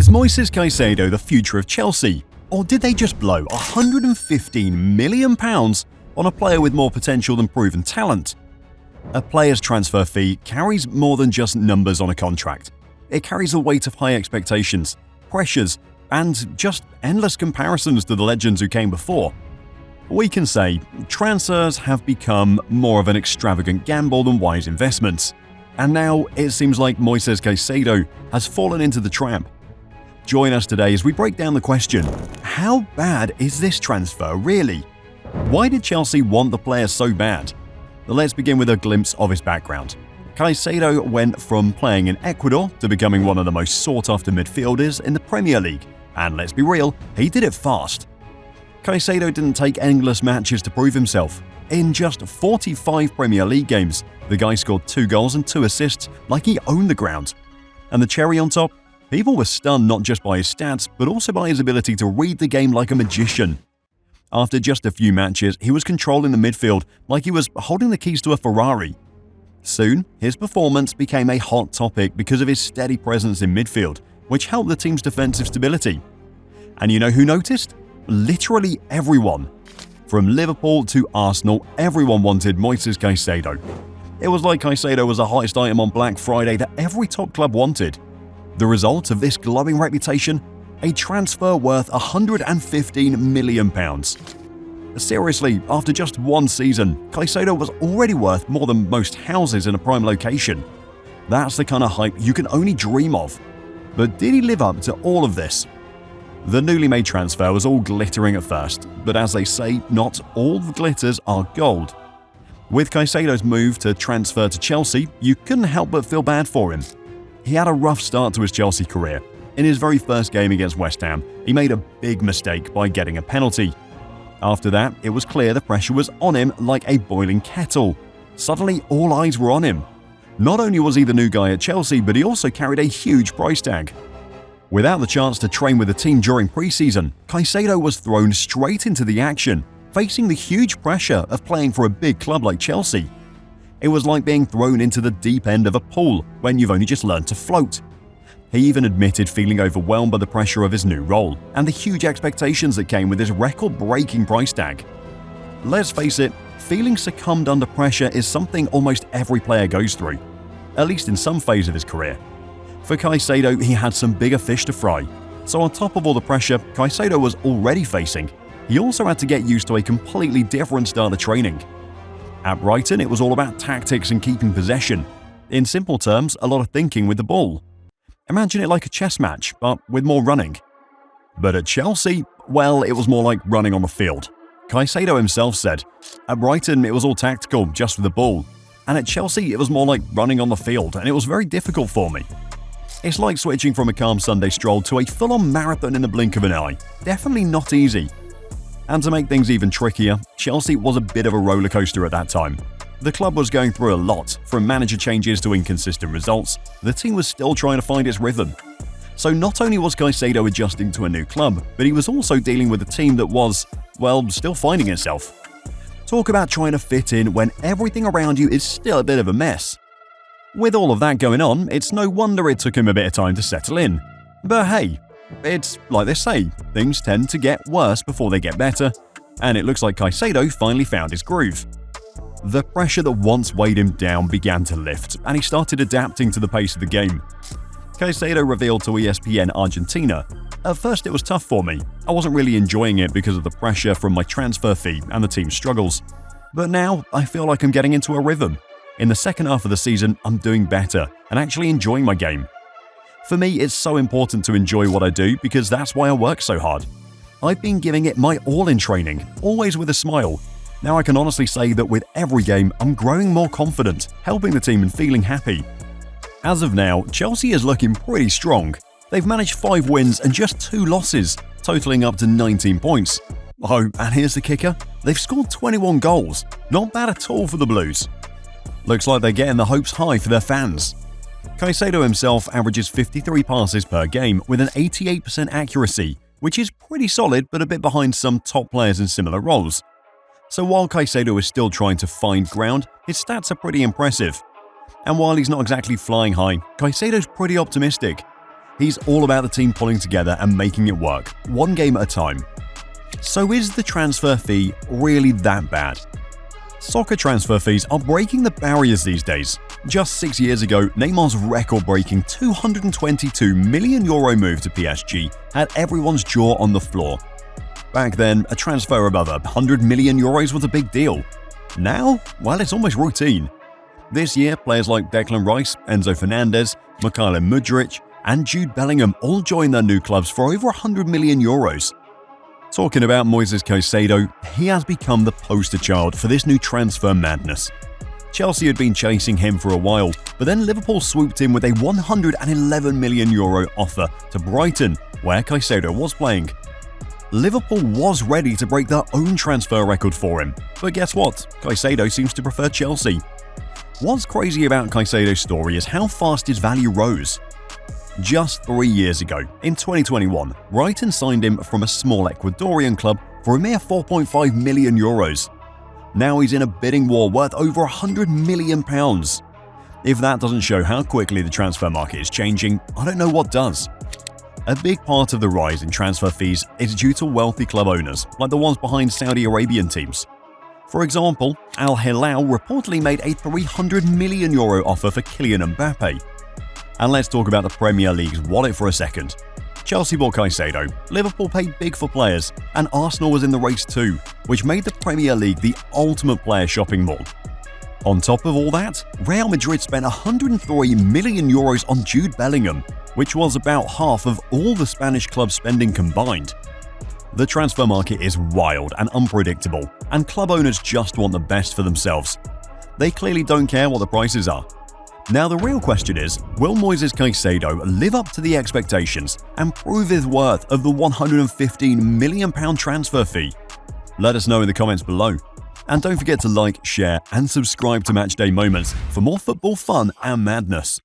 Is Moises Caicedo the future of Chelsea? Or did they just blow £115 million on a player with more potential than proven talent? A player's transfer fee carries more than just numbers on a contract. It carries the weight of high expectations, pressures, and just endless comparisons to the legends who came before. We can say transfers have become more of an extravagant gamble than wise investments. And now it seems like Moises Caicedo has fallen into the trap. Join us today as we break down the question, how bad is this transfer really? Why did Chelsea want the player so bad? Let's begin with a glimpse of his background. Caicedo went from playing in Ecuador to becoming one of the most sought-after midfielders in the Premier League, and let's be real, he did it fast. Caicedo didn't take endless matches to prove himself. In just 45 Premier League games, the guy scored 2 goals and 2 assists like he owned the ground. And the cherry on top? People were stunned not just by his stats, but also by his ability to read the game like a magician. After just a few matches, he was controlling the midfield like he was holding the keys to a Ferrari. Soon, his performance became a hot topic because of his steady presence in midfield, which helped the team's defensive stability. And you know who noticed? Literally everyone. From Liverpool to Arsenal, everyone wanted Moises Caicedo. It was like Caicedo was the hottest item on Black Friday that every top club wanted. The result of this glowing reputation? A transfer worth £115 million. Seriously, after just one season, Caicedo was already worth more than most houses in a prime location. That's the kind of hype you can only dream of. But did he live up to all of this? The newly made transfer was all glittering at first, but as they say, not all the glitters are gold. With Caicedo's move to transfer to Chelsea, you couldn't help but feel bad for him. He had a rough start to his Chelsea career. In his very first game against West Ham, he made a big mistake by getting a penalty. After that, it was clear the pressure was on him like a boiling kettle. Suddenly, all eyes were on him. Not only was he the new guy at Chelsea, but he also carried a huge price tag. Without the chance to train with the team during pre-season, Caicedo was thrown straight into the action, facing the huge pressure of playing for a big club like Chelsea. It was like being thrown into the deep end of a pool when you've only just learned to float. He even admitted feeling overwhelmed by the pressure of his new role and the huge expectations that came with his record-breaking price tag. Let's face it, feeling succumbed under pressure is something almost every player goes through, at least in some phase of his career. For Caicedo, he had some bigger fish to fry. So on top of all the pressure Caicedo was already facing, he also had to get used to a completely different style of training. At Brighton, it was all about tactics and keeping possession. In simple terms, a lot of thinking with the ball. Imagine it like a chess match, but with more running. But at Chelsea, well, it was more like running on the field. Caicedo himself said, "At Brighton, it was all tactical, just with the ball. And at Chelsea, it was more like running on the field, and it was very difficult for me. It's like switching from a calm Sunday stroll to a full-on marathon in the blink of an eye. Definitely not easy." And to make things even trickier, Chelsea was a bit of a roller coaster at that time. The club was going through a lot, from manager changes to inconsistent results. The team was still trying to find its rhythm. So not only was Caicedo adjusting to a new club, but he was also dealing with a team that was, well, still finding itself. Talk about trying to fit in when everything around you is still a bit of a mess. With all of that going on, it's no wonder it took him a bit of time to settle in. But hey, it's like they say, things tend to get worse before they get better, and it looks like Caicedo finally found his groove. The pressure that once weighed him down began to lift, and he started adapting to the pace of the game. Caicedo revealed to ESPN Argentina, "At first it was tough for me. I wasn't really enjoying it because of the pressure from my transfer fee and the team's struggles. But now I feel like I'm getting into a rhythm. In the second half of the season, I'm doing better and actually enjoying my game. For me, it's so important to enjoy what I do because that's why I work so hard. I've been giving it my all in training, always with a smile. Now I can honestly say that with every game, I'm growing more confident, helping the team and feeling happy." As of now, Chelsea is looking pretty strong. They've managed 5 wins and just 2 losses, totaling up to 19 points. Oh, and here's the kicker, they've scored 21 goals. Not bad at all for the Blues. Looks like they're getting the hopes high for their fans. Caicedo himself averages 53 passes per game with an 88% accuracy, which is pretty solid but a bit behind some top players in similar roles. So while Caicedo is still trying to find ground, his stats are pretty impressive. And while he's not exactly flying high, Caicedo's pretty optimistic. He's all about the team pulling together and making it work, one game at a time. So is the transfer fee really that bad? Soccer transfer fees are breaking the barriers these days. Just 6 years ago, Neymar's record-breaking €222 million move to PSG had everyone's jaw on the floor. Back then, a transfer above €100 million was a big deal. Now, well, it's almost routine. This year, players like Declan Rice, Enzo Fernandez, Mykhailo Mudryk, and Jude Bellingham all joined their new clubs for over €100 million. Talking about Moises Caicedo, he has become the poster child for this new transfer madness. Chelsea had been chasing him for a while, but then Liverpool swooped in with a €111 million offer to Brighton, where Caicedo was playing. Liverpool was ready to break their own transfer record for him, but guess what? Caicedo seems to prefer Chelsea. What's crazy about Caicedo's story is how fast his value rose. Just 3 years ago, in 2021, Brighton signed him from a small Ecuadorian club for a mere €4.5 million. Now he's in a bidding war worth over £100 million. If that doesn't show how quickly the transfer market is changing, I don't know what does. A big part of the rise in transfer fees is due to wealthy club owners, like the ones behind Saudi Arabian teams. For example, Al Hilal reportedly made a €300 million offer for Kylian Mbappe. And let's talk about the Premier League's wallet for a second. Chelsea bought Caicedo, Liverpool paid big for players, and Arsenal was in the race too, which made the Premier League the ultimate player shopping mall. On top of all that, Real Madrid spent €103 million on Jude Bellingham, which was about half of all the Spanish clubs spending combined. The transfer market is wild and unpredictable, and club owners just want the best for themselves. They clearly don't care what the prices are. Now the real question is, will Moises Caicedo live up to the expectations and prove his worth of the £115 million transfer fee? Let us know in the comments below. And don't forget to like, share and subscribe to Matchday Moments for more football fun and madness.